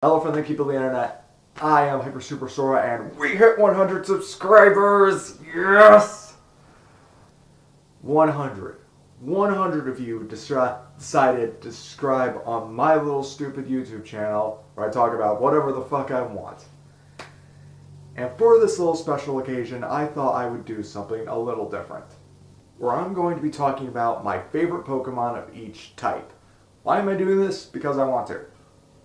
Hello from the people of the internet. I am Hyper Super Sora and we hit 100 subscribers! Yes! 100. 100 of you decided to subscribe on my little stupid YouTube channel where I talk about whatever the fuck I want. And for this little special occasion, I thought I would do something a little different. Where I'm going to be talking about my favorite Pokemon of each type. Why am I doing this? Because I want to.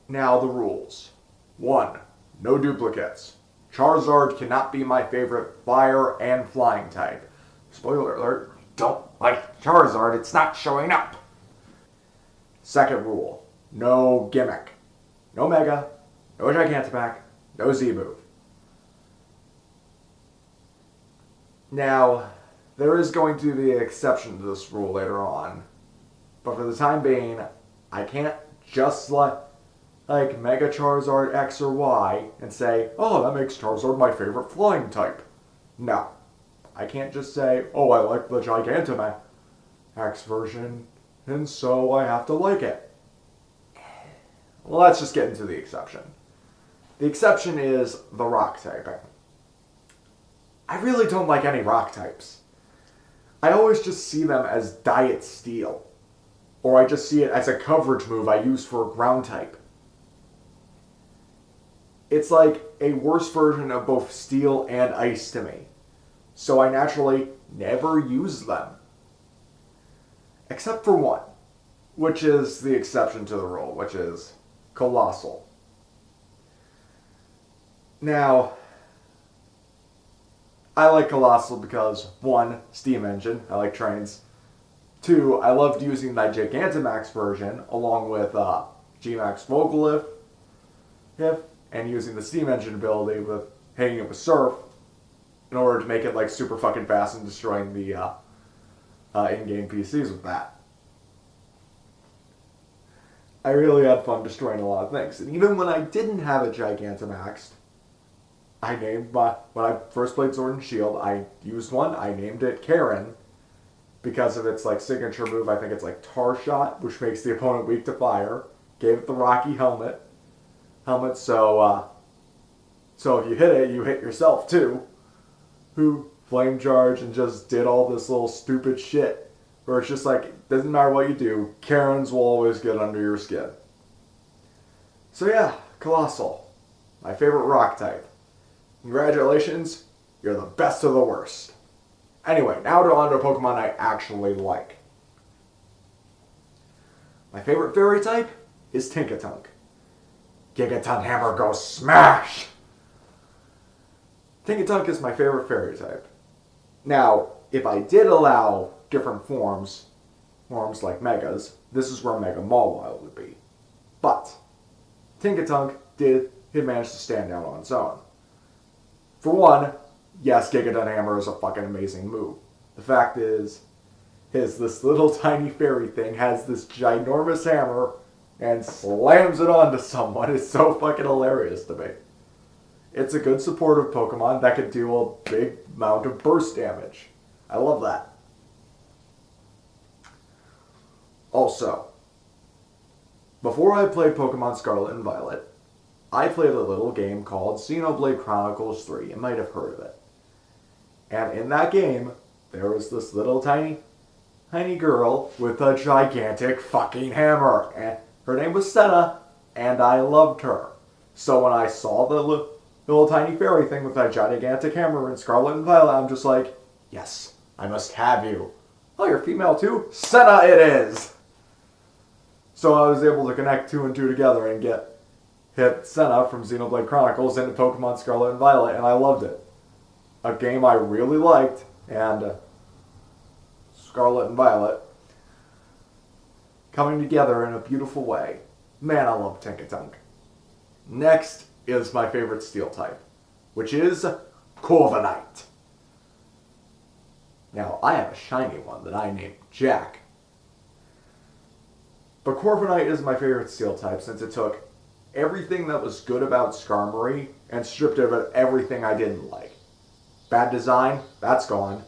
Now the rules. 1. No duplicates. Charizard cannot be my favorite fire and flying type. Spoiler alert, I don't like Charizard, it's not showing up. Second rule. No gimmick. No Mega, no Gigantamax, no Z-Move. Now, there is going to be an exception to this rule later on. But for the time being, I can't just like Mega Charizard X or Y and say, oh, that makes Charizard my favorite flying type. No. I can't just say, oh, I like the Gigantamax version, and so I have to like it. Well, let's just get into the exception. The exception is the rock typing. I really don't like any rock types. I always just see them as Diet Steel. Or I just see it as a coverage move I use for a ground type. It's like a worse version of both Steel and Ice to me. So I naturally never use them. Except for one, which is the exception to the rule, which is Colossal. Now, I like Colossal because 1, steam engine, I like trains. 2, I loved using that Gigantamax version along with G-Max Volcalith, and using the steam engine ability with hanging it with Surf in order to make it like super fucking fast and destroying the in-game PCs with that. I really had fun destroying a lot of things. And even when I didn't have a Gigantamax, when I first played Sword and Shield, I used one, I named it Karen, because of its like signature move. I think it's like Tar Shot, which makes the opponent weak to fire. Gave it the Rocky helmet, so if you hit it, you hit yourself too. Who flame charge and just did all this little stupid shit where it's just like, doesn't matter what you do, Karens will always get under your skin. So yeah, Colossal, my favorite rock type. Congratulations, you're the best of the worst. Anyway, now on to Pokemon I actually like. My favorite fairy type is Tinkatunk. Gigaton Hammer go smash! Tinkatunk is my favorite fairy type. Now, if I did allow different forms like Megas, this is where Mega Mawile would be. But, Tinkatunk did manage to stand out on its own. For one, yes, Gigaton Hammer is a fucking amazing move. The fact is, this little tiny fairy thing has this ginormous hammer and slams it onto someone. It's so fucking hilarious to me. It's a good supportive Pokemon that can deal a big amount of burst damage. I love that. Also, before I played Pokemon Scarlet and Violet, I played a little game called Xenoblade Chronicles 3. You might have heard of it. And in that game, there was this little tiny girl with a gigantic fucking hammer. And her name was Senna, and I loved her. So when I saw the little tiny fairy thing with that gigantic hammer in Scarlet and Violet, I'm just like, yes, I must have you. Oh, you're female too? Senna it is! So I was able to connect 2 and 2 together and hit Senna from Xenoblade Chronicles into Pokemon Scarlet and Violet, and I loved it. A game I really liked, and Scarlet and Violet coming together in a beautiful way. Man, I love Tinkatunk. Next is my favorite Steel type, which is Corviknight. Now, I have a shiny one that I named Jack. But Corviknight is my favorite Steel type since it took everything that was good about Skarmory and stripped of it everything I didn't like. Bad design, that's gone.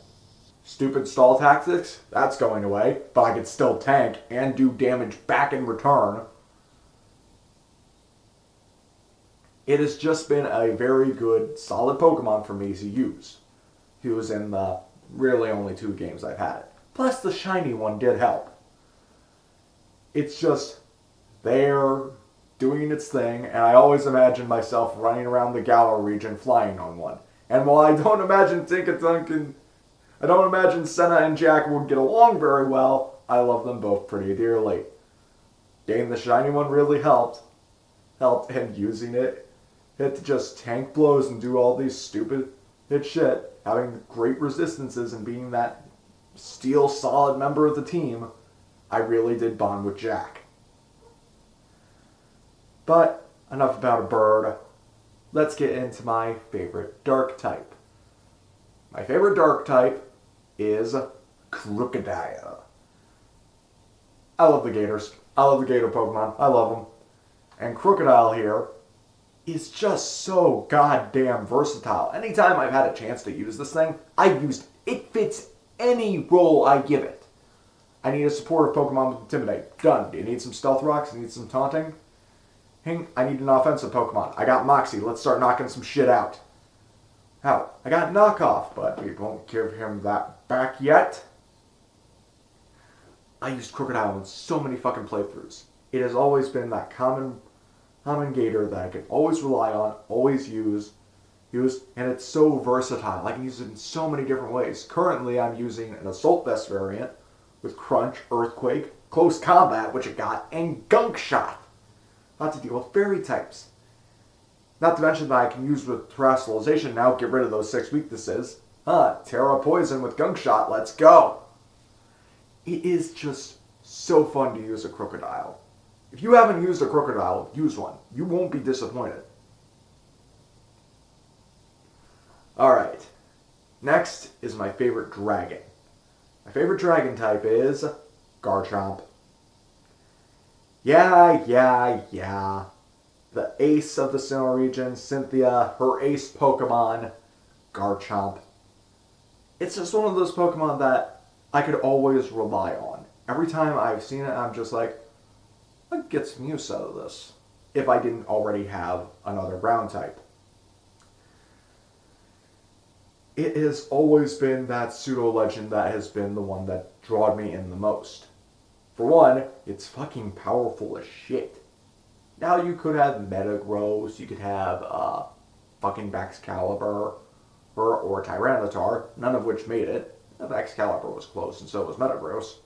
Stupid stall tactics, that's going away, but I can still tank and do damage back in return. It has just been a very good, solid Pokemon for me to use. He was in the really only 2 games I've had it. Plus the shiny one did help. It's just there, doing its thing, and I always imagine myself running around the Galar region flying on one. And while I don't imagine I don't imagine Senna and Jack would get along very well, I love them both pretty dearly. Getting the shiny one really helped, and using it to just tank blows and do all these stupid shit, having great resistances and being that steel solid member of the team, I really did bond with Jack. But enough about a bird. Let's get into my favorite dark type. My favorite dark type is Crocodile. I love the Gators. I love the Gator Pokemon. I love them. And Crocodile here is just so goddamn versatile. Anytime I've had a chance to use this thing, I've used it. It fits any role I give it. I need a supportive Pokemon with Intimidate. Done. Do you need some Stealth Rocks? Do you need some Taunting? I need an offensive Pokemon. I got Moxie. Let's start knocking some shit out. How? I got Knockoff, but we won't give him that back yet. I used Crocodile in so many fucking playthroughs. It has always been that common Gator that I can always rely on, always use, and it's so versatile. I can use it in so many different ways. Currently, I'm using an Assault Vest variant with Crunch, Earthquake, Close Combat, which it got, and Gunk Shot. Not to deal with fairy types. Not to mention that I can use with Terrestrialization now, get rid of those 6 weaknesses. Terra Poison with Gunk Shot, let's go! It is just so fun to use a Crocodile. If you haven't used a Crocodile, use one. You won't be disappointed. Alright. Next is my favorite dragon. My favorite dragon type is Garchomp. Yeah. The ace of the Sinnoh region, Cynthia, her ace Pokemon, Garchomp. It's just one of those Pokemon that I could always rely on. Every time I've seen it, I'm just like, I'd get some use out of this. If I didn't already have another ground type. It has always been that pseudo-legend that has been the one that drawed me in the most. For one, it's fucking powerful as shit. Now you could have Metagross, you could have fucking Baxcalibur, or Tyranitar, none of which made it. Baxcalibur was close, and so was Metagross.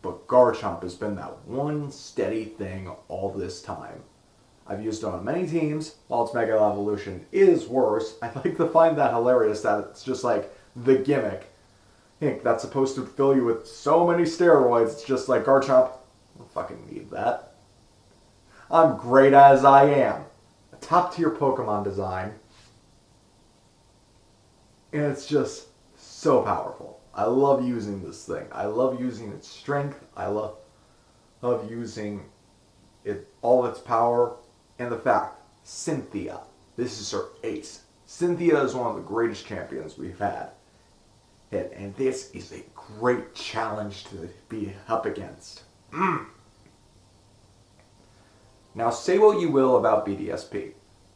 But Garchomp has been that one steady thing all this time. I've used it on many teams. While its Mega Evolution is worse, I like to find that hilarious that it's just like the gimmick. That's supposed to fill you with so many steroids. It's just like, Garchomp, I don't fucking need that. I'm great as I am. A top tier Pokemon design. And it's just so powerful. I love using this thing. I love using its strength. I love using all its power. And the fact, Cynthia, this is her ace. Cynthia is one of the greatest champions we've had. And this is a great challenge to be up against. Now say what you will about BDSP.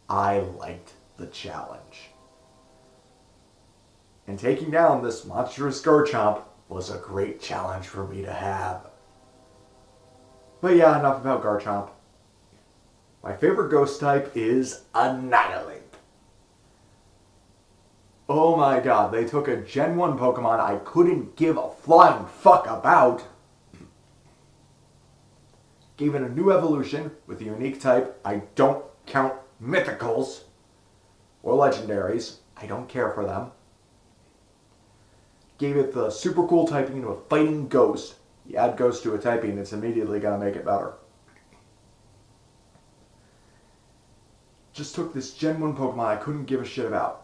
I liked the challenge. And taking down this monstrous Garchomp was a great challenge for me to have. But yeah, enough about Garchomp. My favorite ghost type is Annihilate. Oh my god, they took a Gen 1 Pokemon I couldn't give a flying fuck about, gave it a new evolution with a unique type. I don't count mythicals or legendaries. I don't care for them. Gave it the super cool typing of a fighting ghost. You add ghost to a typing, it's immediately going to make it better. Just took this Gen 1 Pokemon I couldn't give a shit about.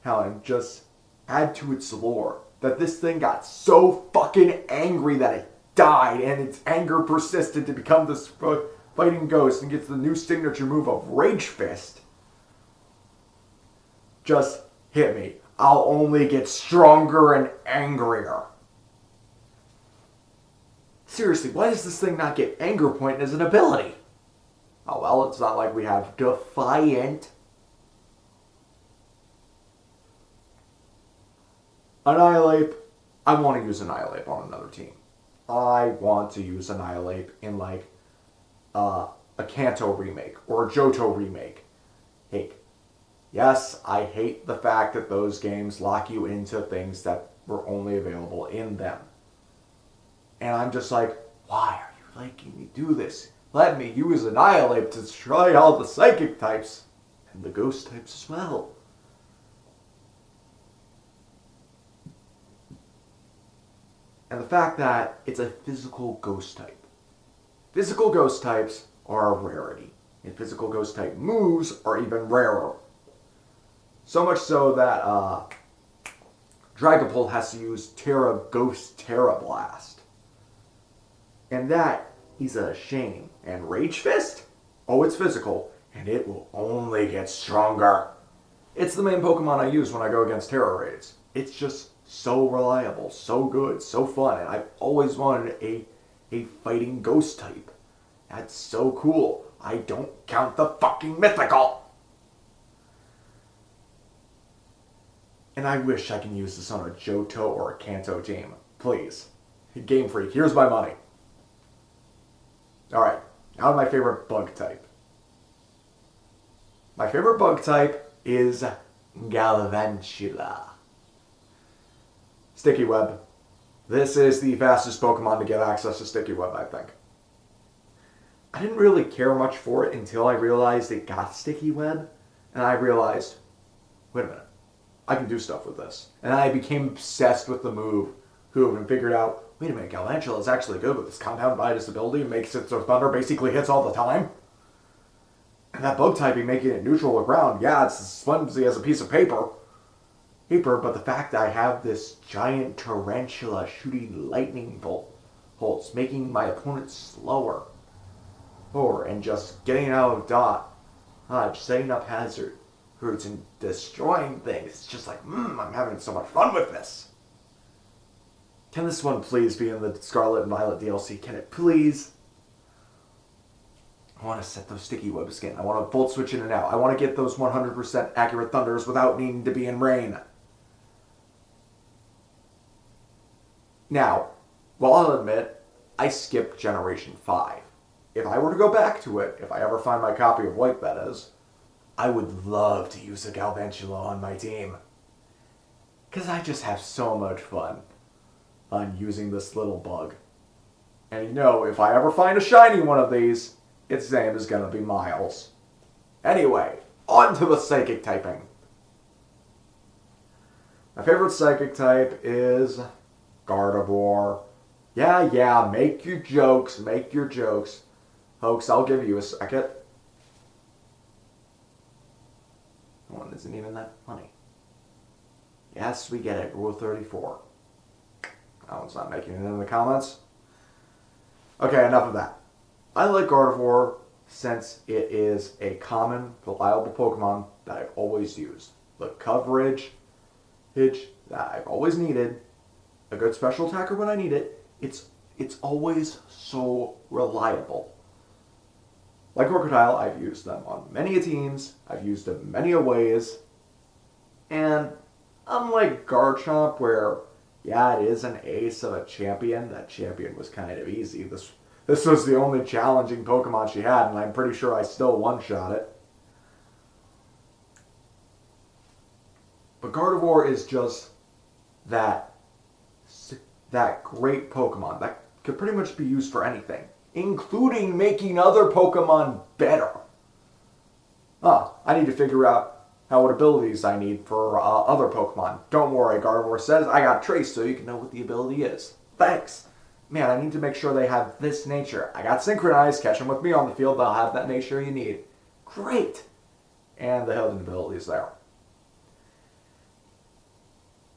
How and just add to its lore that this thing got so fucking angry that it died, and its anger persisted to become this fighting ghost and gets the new signature move of Rage Fist. Just hit me. I'll only get stronger and angrier. Seriously, why does this thing not get Anger Point as an ability? Oh well, it's not like we have Defiant. Annihilate. I want to use Annihilate on another team. I want to use Annihilate in like a Kanto remake or a Johto remake. Hey, yes, I hate the fact that those games lock you into things that were only available in them. And I'm just like, why are you making me do this? Let me use Annihilate to try all the psychic types and the ghost types as well. And the fact that it's a physical ghost type. Physical ghost types are a rarity. And physical ghost type moves are even rarer. So much so that Dragapult has to use Terra Ghost Terra Blast. And that is a shame. And Rage Fist? Oh, it's physical. And it will only get stronger. It's the main Pokemon I use when I go against Terra Raids. It's just so reliable, so good, so fun. And I've always wanted a fighting ghost type. That's so cool. I don't count the fucking mythical. And I wish I can use this on a Johto or a Kanto team. Please. Game Freak, here's my money. Alright, now to my favorite bug type. My favorite bug type is Galvantula. Sticky Web. This is the fastest Pokemon to get access to Sticky Web, I think. I didn't really care much for it until I realized it got Sticky Web, and I realized, wait a minute, I can do stuff with this. And I became obsessed with the move and figured out, wait a minute, Galvantula is actually good with this Compound Bite ability, makes it so Thunder basically hits all the time. And that bug typing making it neutral or ground, yeah, it's as flimsy as a piece of paper, but the fact that I have this giant tarantula shooting lightning bolts, making my opponent slower, and just getting out of dot, just setting up hazards and destroying things. It's just like, I'm having so much fun with this. Can this one please be in the Scarlet and Violet DLC? Can it please? I want to set those Sticky Webs again. I want to Volt Switch in and out. I want to get those 100% accurate Thunders without needing to be in rain. Now, well, I'll admit, I skipped Generation 5. If I were to go back to it, if I ever find my copy of White, that is, I would love to use a Galvantula on my team. Because I just have so much fun on using this little bug. And you know, if I ever find a shiny one of these, its name is going to be Miles. Anyway, on to the Psychic typing. My favorite Psychic type is Gardevoir. Yeah, make your jokes. Folks, I'll give you a second. One isn't even that funny. Yes, we get it. Rule 34. That one's not making it in the comments. Okay, enough of that. I like Gardevoir since it is a common, reliable Pokemon that I've always used. The coverage that I've always needed, a good special attacker when I need it, it's always so reliable. Like Crocodile, I've used them on many teams, I've used them many ways, and unlike Garchomp, where, yeah, it is an ace of a champion, that champion was kind of easy. This was the only challenging Pokemon she had, and I'm pretty sure I still one-shot it. But Gardevoir is just that great Pokemon that could pretty much be used for anything, including making other Pokemon better. I need to figure out what abilities I need for other Pokemon. Don't worry, Gardevoir says, I got Trace so you can know what the ability is. Thanks. Man, I need to make sure they have this nature. I got Synchronize, catch them with me on the field, they'll have that nature you need. Great. And the hidden abilities there.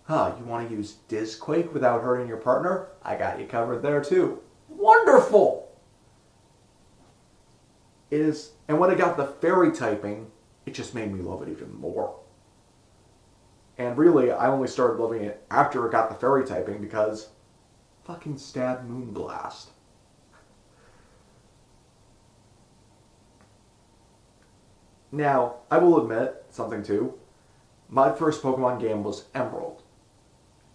You want to use Dizquake without hurting your partner? I got you covered there too. Wonderful! And when I got the Fairy typing, it just made me love it even more. And really, I only started loving it after it got the Fairy typing because fucking stab Moonblast. Now, I will admit something too. My first Pokemon game was Emerald.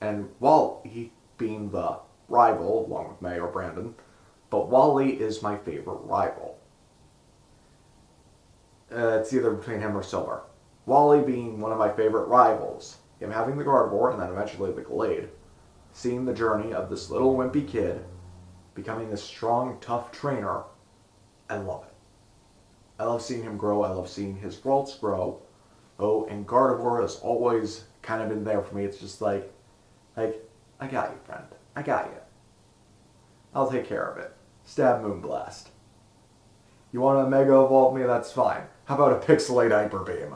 And Wally being the rival, along with May or Brandon, but Wally is my favorite rival. It's either between him or Silver. Wally being one of my favorite rivals, him having the Gardevoir and then eventually the Glade, seeing the journey of this little wimpy kid becoming this strong, tough trainer, I love it. I love seeing him grow. I love seeing his faults grow. Oh, and Gardevoir has always kind of been there for me. It's just like, I got you, friend. I got you. I'll take care of it. Stab Moonblast. You want to Mega Evolve me? That's fine. How about a Pixelate Hyper Beam?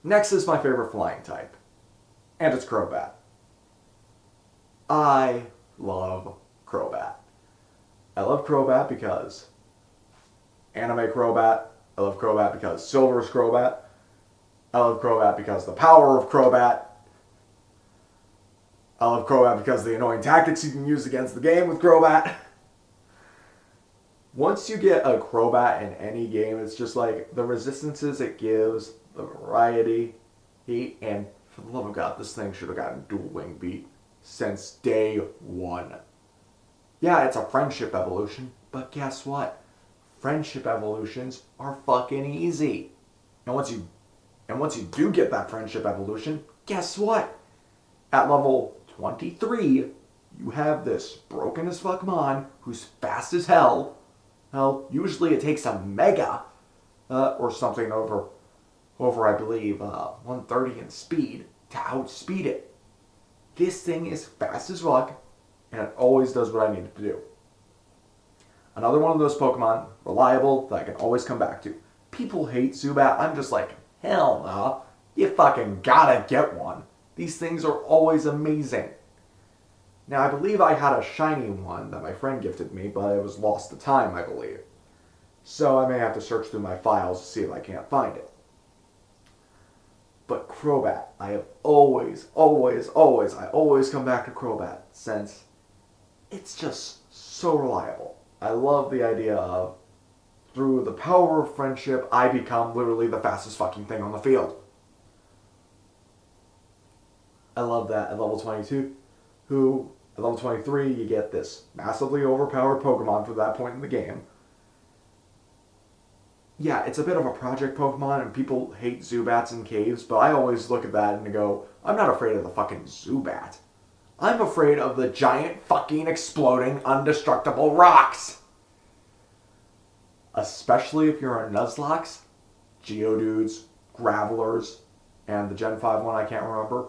Next is my favorite flying type. And it's Crobat. I love Crobat. I love Crobat because Anime Crobat. I love Crobat because Silver's Crobat. I love Crobat because the power of Crobat. I love Crobat because the annoying tactics you can use against the game with Crobat. Once you get a Crobat in any game, it's just like the resistances it gives, the variety, and for the love of God, this thing should have gotten Dual Wing beat since day one. Yeah, it's a friendship evolution, but guess what? Friendship evolutions are fucking easy. And once you do get that friendship evolution, guess what? At level 23, you have this broken as fuck Mon who's fast as hell. Well, usually it takes a Mega or something over I believe 130 in speed to outspeed it. This thing is fast as fuck, and it always does what I need it to do. Another one of those Pokemon, reliable, that I can always come back to. People hate Zubat. I'm just like, hell no. You fucking gotta get one. These things are always amazing. Now, I believe I had a shiny one that my friend gifted me, but it was lost to time, I believe. So I may have to search through my files to see if I can't find it. But Crobat, I have always come back to Crobat since it's just so reliable. I love the idea of, through the power of friendship, I become literally the fastest fucking thing on the field. I love that at level 22, at level 23, you get this massively overpowered Pokemon for that point in the game. Yeah, it's a bit of a project Pokemon, and people hate Zubats in caves, but I always look at that and go, I'm not afraid of the fucking Zubat. I'm afraid of the giant fucking exploding indestructible rocks. Especially if you're a Nuzlocke, Geodudes, Gravelers, and the Gen 5 one I can't remember.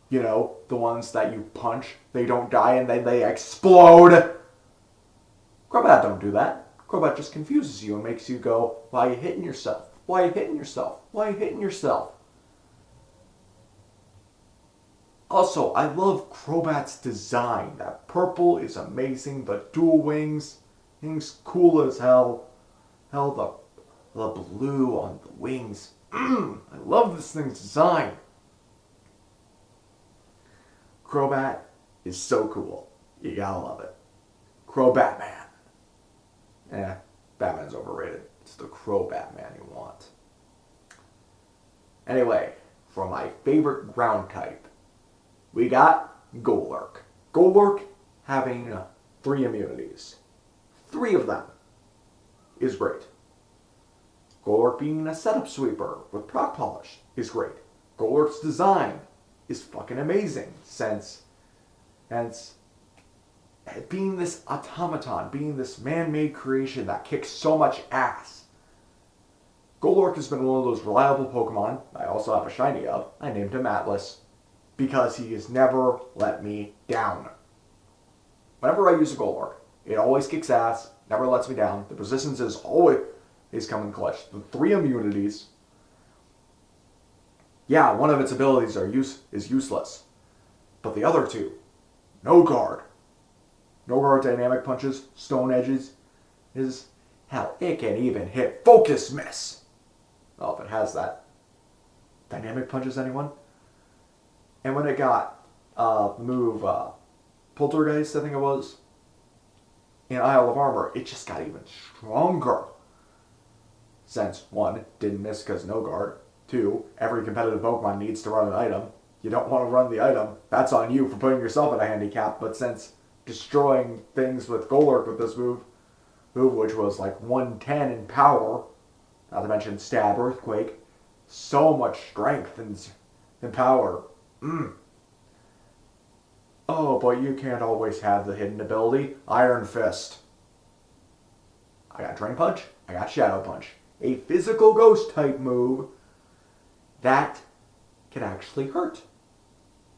You know, the ones that you punch, they don't die, and then they explode. Crobat don't do that. Crobat just confuses you and makes you go, why are you hitting yourself? Why are you hitting yourself? Why are you hitting yourself? Also, I love Crobat's design. That purple is amazing. The dual wings, things cool as hell. Hell, the blue on the wings. I love this thing's design. Crobat is so cool. You gotta love it. Crobatman. Batman's overrated. It's the Crobatman you want. Anyway, for my favorite ground type, we got Golurk. Golurk having 3 immunities. 3 of them is great. Golurk being a setup sweeper with proc polish is great. Golurk's design is fucking amazing since being this automaton, being this man-made creation that kicks so much ass. Golurk has been one of those reliable Pokemon I also have a shiny of. I named him Atlas because he has never let me down. Whenever I use a Golurk, it always kicks ass, never lets me down. The resistance is always coming clutch. The 3 immunities, yeah, one of its abilities is useless. But the other 2, no guard. No guard dynamic punches, stone edges, hell, it can even hit focus miss. Well, if it has that. Dynamic punches, anyone? And when it got move Poltergeist, I think it was, in Isle of Armor, it just got even stronger. Since, 1, didn't miss because no guard. 2, every competitive Pokemon needs to run an item. You don't want to run the item. That's on you for putting yourself at a handicap. But since destroying things with Golurk with this move, which was like 110 in power, not to mention Stab, Earthquake, so much strength and power. Oh, but you can't always have the hidden ability. Iron Fist. I got Drain Punch. I got Shadow Punch. A physical ghost type move that can actually hurt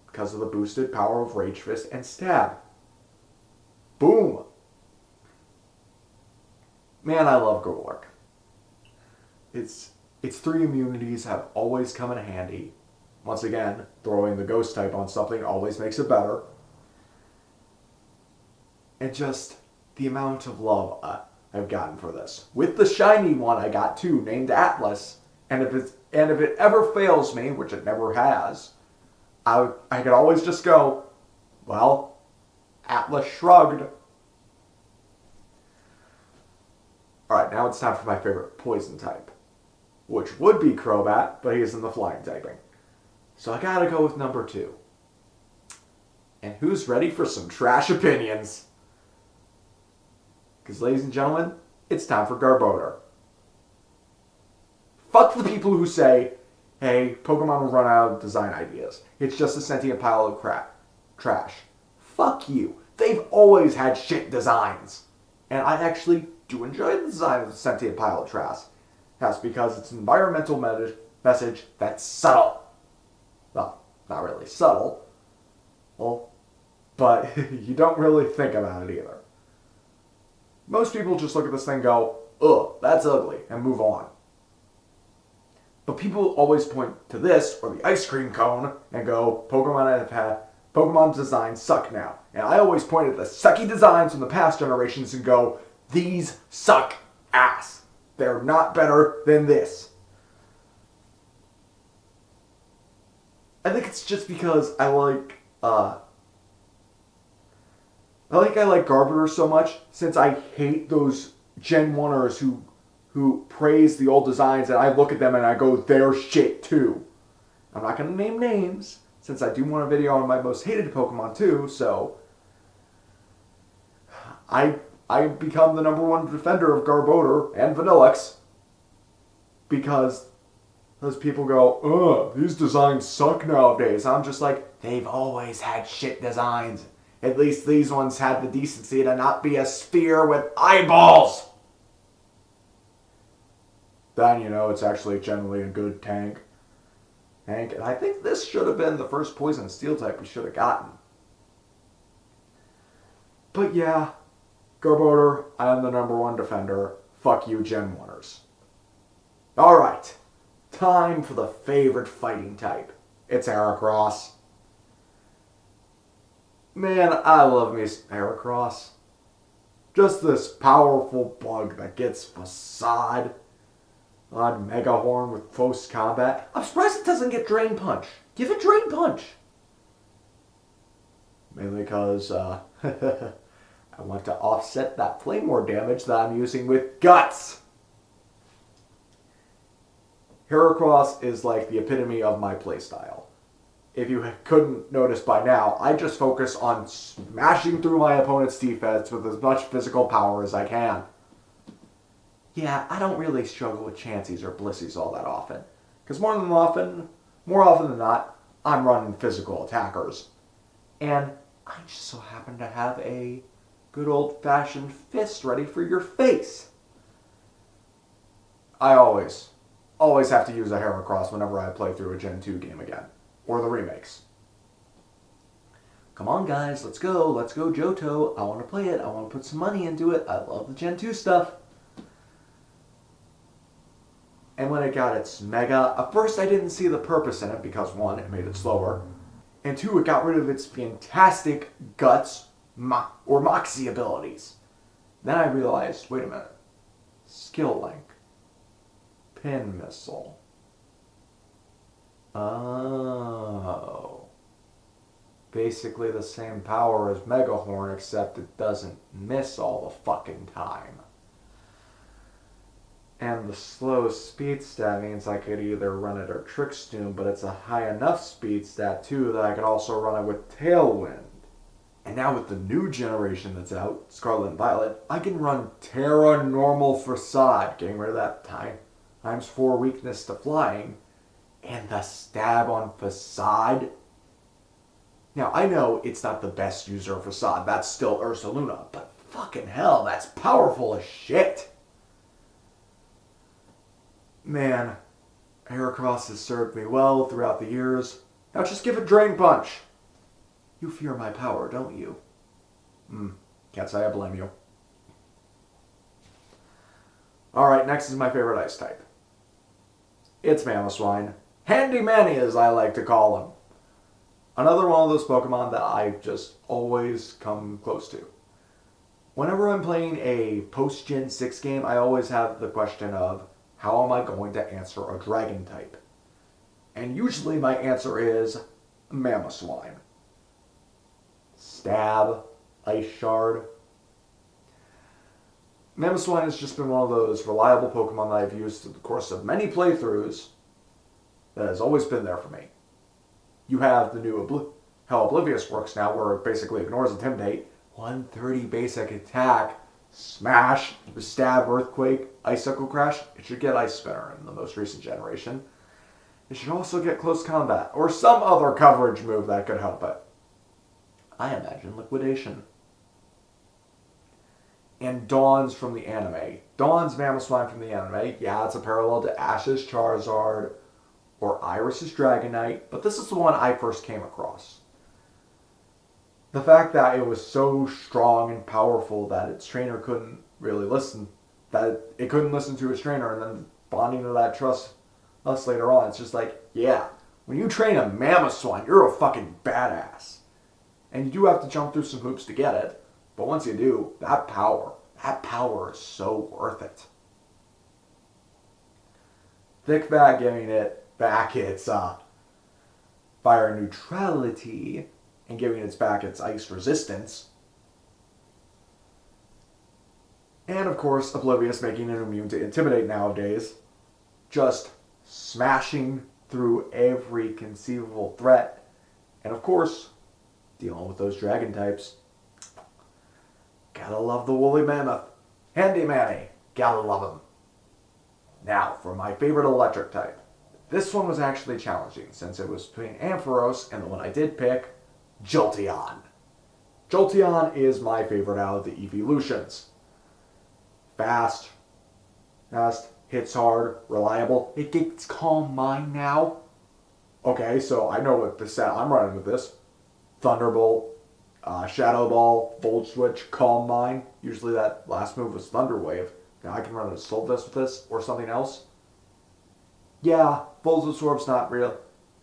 because of the boosted power of Rage Fist and Stab. Boom. Man, I love Golurk. Its 3 immunities have always come in handy. Once again, throwing the ghost type on something always makes it better. And just the amount of love I've gotten for this. With the shiny one I got too, named Atlas, and if it ever fails me, which it never has, I could always just go, well, Atlas shrugged. Alright, now it's time for my favorite poison type, which would be Crobat, but he's in the flying typing. So I gotta go with number 2. And who's ready for some trash opinions? Because, ladies and gentlemen, it's time for Garbodor. Fuck the people who say, hey, Pokemon will run out of design ideas. It's just a sentient pile of crap. Trash. Fuck you. They've always had shit designs. And I actually do enjoy the design of the sentient pile of trash. That's because it's an environmental message that's subtle. Well, not really subtle. Well, but you don't really think about it either. Most people just look at this thing and go, ugh, that's ugly, and move on. But people always point to this, or the ice cream cone, and go, Pokemon designs suck now. And I always point at the sucky designs from the past generations and go, these suck ass. They're not better than this. I think it's just because I like Garbodor so much, since I hate those Gen 1ers who praise the old designs, and I look at them and I go, they're shit too. I'm not going to name names, since I do want a video on my most hated Pokemon too, so I become the number 1 defender of Garbodor and Vanillix because those people go, ugh, these designs suck nowadays. I'm just like, they've always had shit designs. At least these ones had the decency to not be a sphere with eyeballs. Then, it's actually generally a good tank. And I think this should have been the first poison steel type we should have gotten. But yeah, Garbodor, I am the number 1 defender. Fuck you, Gen 1ers. Alright, time for the favorite fighting type. It's Heracross. Man, I love me Heracross. Just this powerful bug that gets Facade on Megahorn with close combat. I'm surprised it doesn't get Drain Punch. Give it Drain Punch. Mainly because I want to offset that Flame Ward damage that I'm using with Guts. Heracross is like the epitome of my playstyle. If you couldn't notice by now, I just focus on smashing through my opponent's defense with as much physical power as I can. Yeah, I don't really struggle with Chanseys or Blissies all that often. Because more often than not, I'm running physical attackers. And I just so happen to have a good old-fashioned fist ready for your face. I always have to use a Heracross whenever I play through a Gen 2 game again. Or the remakes. Come on, guys, let's go. Let's go, Johto. I want to play it. I want to put some money into it. I love the Gen 2 stuff. And when it got its Mega, at first I didn't see the purpose in it because 1, it made it slower. And 2, it got rid of its fantastic Guts or Moxie abilities. Then I realized, wait a minute. Skill Link. Pin Missile. Oh. Basically the same power as Megahorn, except it doesn't miss all the fucking time. And the slow speed stat means I could either run it or Trickstoom, but it's a high enough speed stat too that I could also run it with Tailwind. And now with the new generation that's out, Scarlet and Violet, I can run Terra Normal Facade, getting rid of that times 4 weakness to flying, and the stab on Facade. Now, I know it's not the best user of Facade, that's still Ursaluna, but fucking hell, that's powerful as shit. Man, Heracross has served me well throughout the years. Now just give it Drain Punch. You fear my power, don't you? Can't say I blame you. Alright, next is my favorite ice type. It's Mamoswine. Handy Manny, as I like to call him. Another one of those Pokemon that I've just always come close to. Whenever I'm playing a post-Gen 6 game, I always have the question of, how am I going to answer a Dragon type? And usually my answer is Mamoswine. Stab, Ice Shard. Mamoswine has just been one of those reliable Pokemon that I've used through the course of many playthroughs that has always been there for me. You have the new how Oblivious works now, where it basically ignores Intimidate, 130 basic attack, Smash, Stab, Earthquake, Icicle Crash. It should get Ice Spinner in the most recent generation. It should also get Close Combat, or some other coverage move that could help it. I imagine Liquidation. And Dawn's from the anime. Dawn's Mamoswine from the anime. Yeah, it's a parallel to Ash's Charizard or Iris's Dragonite, but this is the one I first came across. The fact that it was so strong and powerful that its trainer couldn't really listen, that it couldn't listen to its trainer, and then bonding to that trust us later on, it's just like, yeah, when you train a Mamoswine, you're a fucking badass. And you do have to jump through some hoops to get it, but once you do, that power is so worth it. Thick Bag giving it back its fire neutrality, and giving it back its ice resistance. And of course, Oblivious making it immune to Intimidate nowadays. Just smashing through every conceivable threat. And of course, dealing with those dragon types. Gotta love the woolly mammoth. Handy Manny. Gotta love him. Now, for my favorite electric type. This one was actually challenging, since it was between Ampharos and the one I did pick, Jolteon. Jolteon is my favorite out of the evolutions. Fast, hits hard, reliable. It gets Calm Mind now. Okay, so I know what the set I'm running with this. Thunderbolt, Shadow Ball, Volt Switch, Calm Mind. Usually that last move was Thunder Wave. Now I can run a Soul Vest with this, or something else. Yeah, Volt Absorb's not really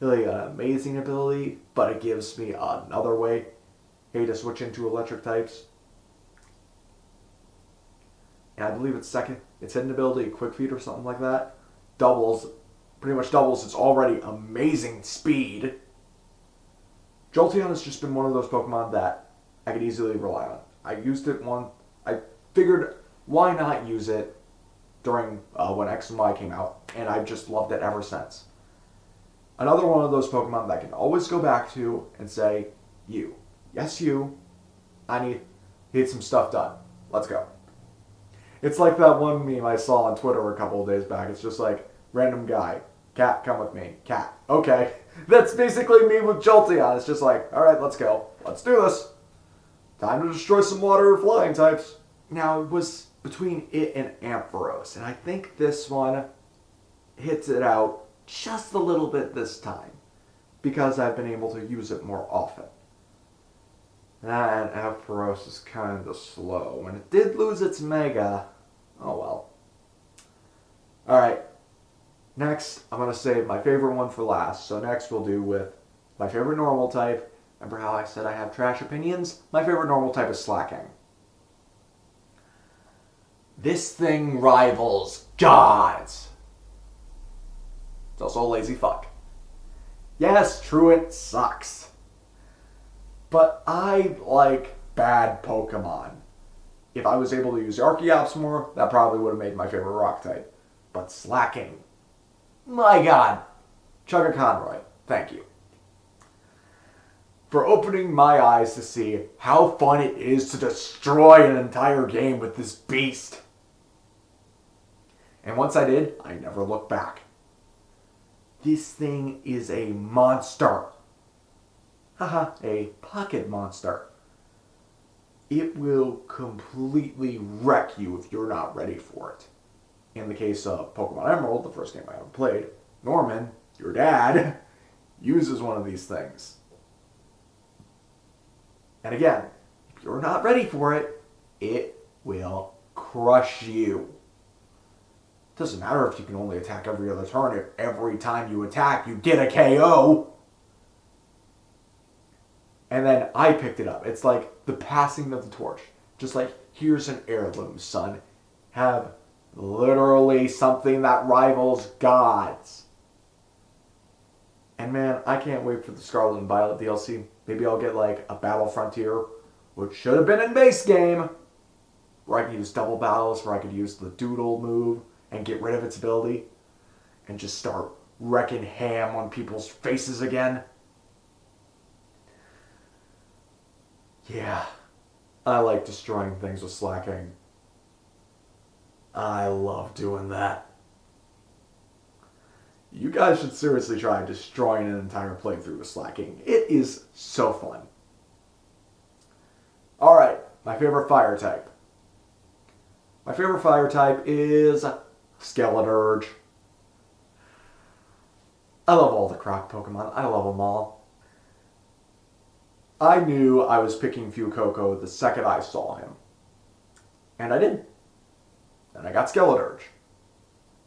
an amazing ability, but it gives me another way to switch into electric types. And I believe its hidden ability, Quick Feet or something like that, pretty much doubles its already amazing speed. Jolteon has just been one of those Pokemon that I could easily rely on. I used it I figured, why not use it during when X and Y came out, and I've just loved it ever since. Another one of those Pokemon that I can always go back to and say, you. Yes, you. I need some stuff done. Let's go. It's like that one meme I saw on Twitter a couple of days back. It's just like, random guy. Cat, come with me. Cat. Okay. That's basically me with Jolteon. It's just like, alright, let's go. Let's do this. Time to destroy some water or flying types. Now, it was between it and Ampharos, and I think this one hits it out just a little bit this time, because I've been able to use it more often. That Ampharos is kind of slow, and it did lose its Mega. Oh well. Alright, next I'm going to save my favorite one for last, so next we'll do with my favorite normal type. Remember how I said I have trash opinions? My favorite normal type is Slacking. This thing rivals gods. It's also a lazy fuck. Yes, Truant sucks. But I like bad Pokemon. If I was able to use Archeops more, that probably would have made my favorite rock type. But slacking, my God, Chugga Conroy, thank you for opening my eyes to see how fun it is to destroy an entire game with this beast. And once I did, I never looked back. This thing is a monster. Haha, a pocket monster. It will completely wreck you if you're not ready for it. In the case of Pokemon Emerald, the first game I ever played, Norman, your dad, uses one of these things. And again, if you're not ready for it, it will crush you. Doesn't matter if you can only attack every other turn. If every time you attack, you get a KO. And then I picked it up. It's like the passing of the torch. Just like, here's an heirloom, son. Have literally something that rivals gods. And man, I can't wait for the Scarlet and Violet DLC. Maybe I'll get like a Battle Frontier, which should have been in base game, where I could use double battles, where I could use the Doodle move and get rid of its ability and just start wrecking ham on people's faces again. Yeah, I like destroying things with slacking. I love doing that. You guys should seriously try destroying an entire playthrough with slacking. It is so fun. Alright, my favorite fire type. My favorite fire type is Skeleturge. I love all the Croc Pokemon. I love them all. I knew I was picking Fuecoco the second I saw him. And I did. And I got Skeleturge.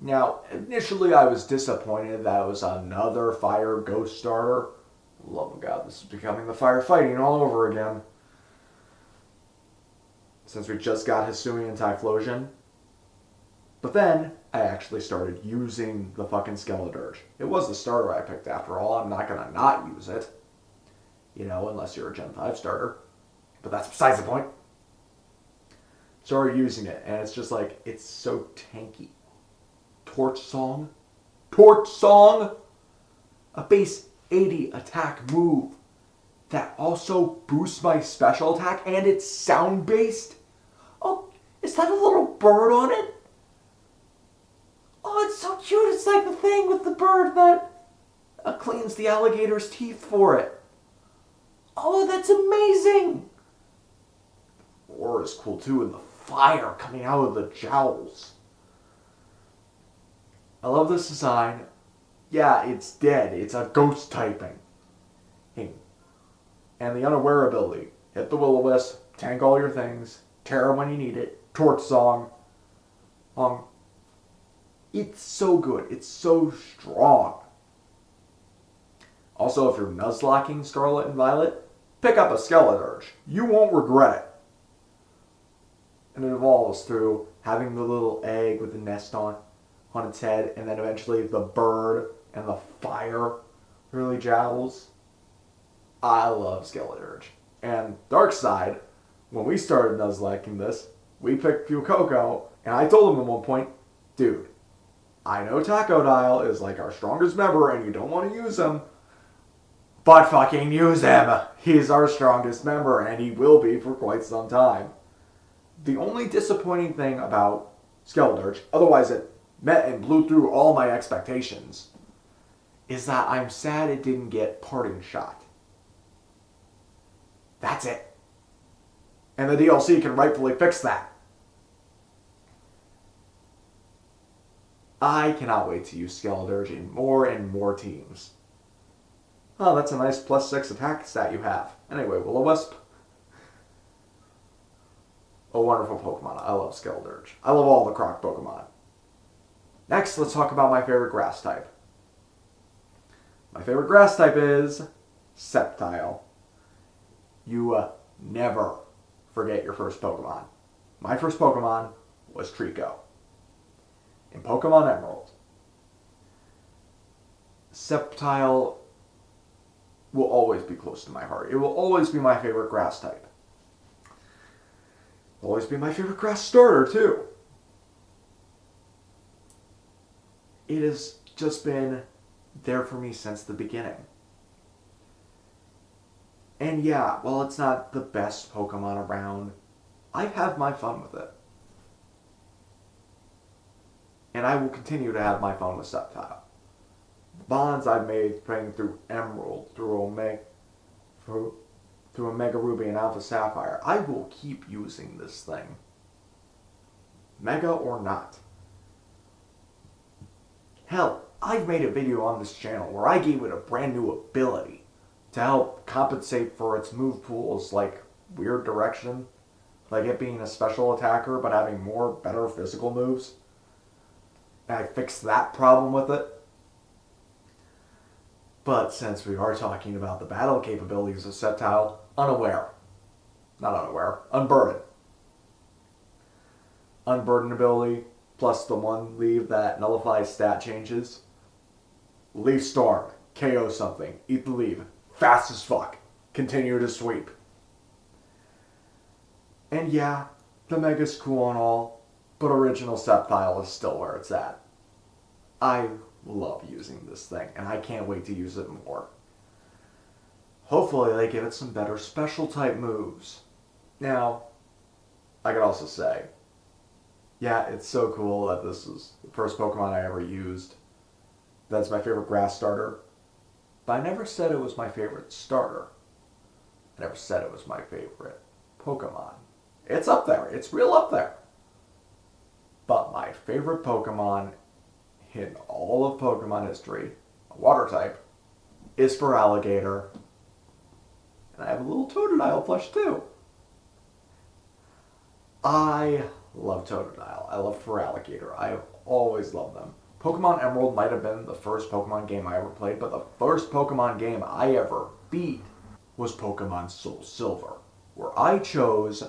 Now, initially I was disappointed that it was another fire ghost starter. Love of God, this is becoming the firefighting all over again. Since we just got Hisuian Typhlosion. But then, I actually started using the fucking Skeleturge. It was the starter I picked after all. I'm not gonna not use it. You know, unless you're a Gen 5 starter. But that's besides the point. Started using it, and it's just like, it's so tanky. Torch Song? Torch Song! A base 80 attack move that also boosts my special attack, and it's sound-based? Oh, is that a little bird on it? Oh, it's so cute. It's like the thing with the bird that cleans the alligator's teeth for it. Oh, that's amazing. Aura is cool too, and the fire coming out of the jowls. I love this design. Yeah, it's dead. It's a ghost typing. And the unaware ability. Hit the Will-O-Wisp, tank all your things, Terra when you need it, Torch Song. It's so good. It's so strong. Also, if you're Nuzlocking Scarlet and Violet, pick up a Skeleturge. You won't regret it. And it evolves through having the little egg with the nest on its head, and then eventually the bird and the fire really jowls. I love Skeleturge. And Darkside, when we started Nuzlocking this, we picked Fuecoco, and I told him at one point, dude, I know Tacodile is like our strongest member and you don't want to use him, but fucking use him. He's our strongest member and he will be for quite some time. The only disappointing thing about Skeleturge, otherwise it met and blew through all my expectations, is that I'm sad it didn't get Parting Shot. That's it. And the DLC can rightfully fix that. I cannot wait to use Skeleturge in more and more teams. Oh, that's a nice +6 attack stat you have. Anyway, Will-O-Wisp. A wonderful Pokemon. I love Skeleturge. I love all the Croc Pokemon. Next, let's talk about my favorite grass type. My favorite grass type is Sceptile. You never forget your first Pokemon. My first Pokemon was Trico. In Pokemon Emerald, Sceptile will always be close to my heart. It will always be my favorite grass type. Will always be my favorite grass starter, too. it has just been there for me since the beginning. And yeah, while it's not the best Pokemon around, I have my fun with it. And I will continue to have my fun with Sceptile. The bonds I've made playing through Emerald, through Omega Ruby and Alpha Sapphire, I will keep using this thing. Mega or not. Hell, I've made a video on this channel where I gave it a brand new ability to help compensate for its move pools, like weird direction, like it being a special attacker but having more better physical moves. And I fixed that problem with it. But since we are talking about the battle capabilities of Sceptile, Unburden. Unburden ability, plus the one leave that nullifies stat changes. Leaf Storm, KO something, eat the leaf, fast as fuck, continue to sweep. And yeah, the Mega's cool and all, but original Sceptile is still where it's at. I love using this thing, and I can't wait to use it more. Hopefully they give it some better special type moves. Now, I could also say, yeah, it's so cool that this is the first Pokemon I ever used. That's my favorite grass starter. But I never said it was my favorite starter. I never said it was my favorite Pokemon. It's up there. It's real up there. But my favorite Pokemon in all of Pokemon history, a water type, is Feraligatr. And I have a little Totodile plush too. I love Totodile. I love Feraligatr. I have always loved them. Pokemon Emerald might have been the first Pokemon game I ever played, but the first Pokemon game I ever beat was Pokemon Soul Silver, where I chose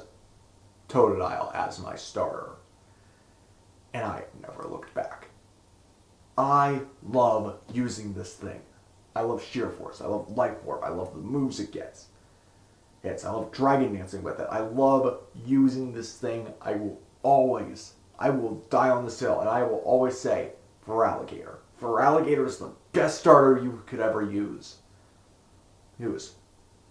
Totodile as my starter. And I never looked back. I love using this thing. I love Sheer Force. I love Life Orb. I love the moves it gets. I love Dragon Dancing with it. I love using this thing. I will die on this hill, and I will always say, Feraligatr. Feraligatr is the best starter you could ever use.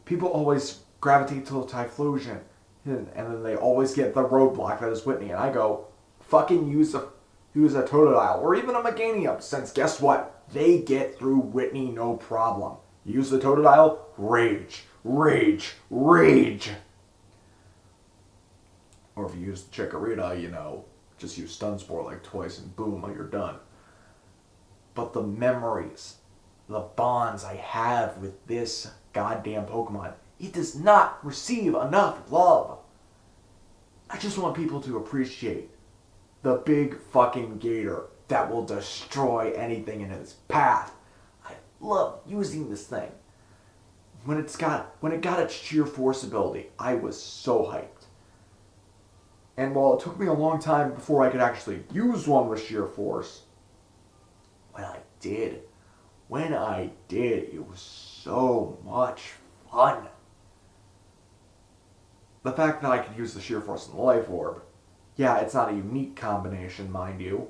People always gravitate to Typhlosion, and then they always get the roadblock that is Whitney, and I go, fucking use a Totodile, or even a Meganium, since guess what? They get through Whitney no problem. Use the Totodile, rage. Rage. Rage. Or if you use the Chikorita, just use Stun Spore like twice and boom, you're done. But the memories, the bonds I have with this goddamn Pokemon, it does not receive enough love. I just want people to appreciate the big fucking gator that will destroy anything in its path. I love using this thing. When it got its Sheer Force ability, I was so hyped. And while it took me a long time before I could actually use one with Sheer Force, when I did, it was so much fun. The fact that I could use the Sheer Force and the Life Orb, yeah, it's not a unique combination, mind you,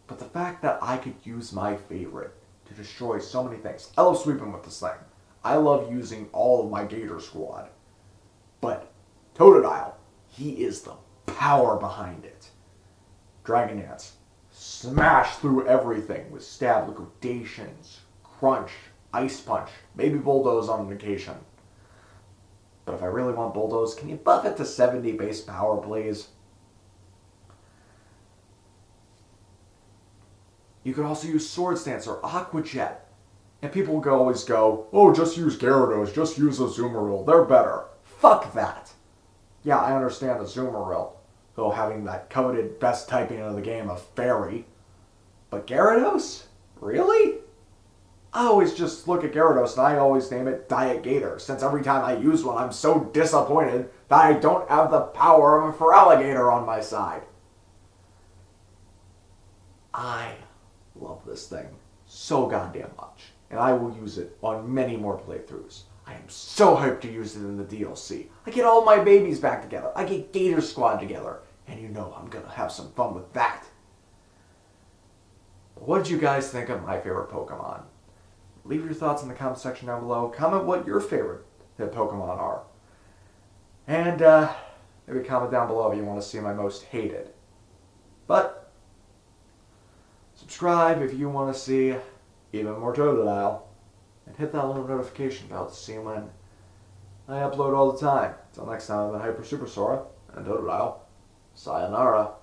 but the fact that I could use my favorite to destroy so many things. I love sweeping with this thing. I love using all of my Gator squad. But Totodile, he is the power behind it. Dragon Dance, smash through everything with stab, liquidations, crunch, ice punch, maybe bulldoze on occasion. But if I really want bulldoze, can you buff it to 70 base power, please? You could also use Swords Dance or Aqua Jet. And people will always go, oh, just use Gyarados, just use Azumarill, they're better. Fuck that. Yeah, I understand Azumarill, though having that coveted best typing of the game of Fairy. But Gyarados? Really? I always just look at Gyarados and I always name it Diet Gator, since every time I use one I'm so disappointed that I don't have the power of a Feraligatr on my side. I love this thing so goddamn much, and I will use it on many more playthroughs. I am so hyped to use it in the DLC. I get all my babies back together. I get Gator Squad together, and I'm gonna have some fun with that. What did you guys think of my favorite Pokemon? Leave your thoughts in the comment section down below. Comment what your favorite hit Pokemon are. And maybe comment down below if you want to see my most hated. But subscribe if you want to see even more Totodile. And hit that little notification bell to see when I upload all the time. Until next time, I'm the Hyper Super Sora and Totodile. Sayonara.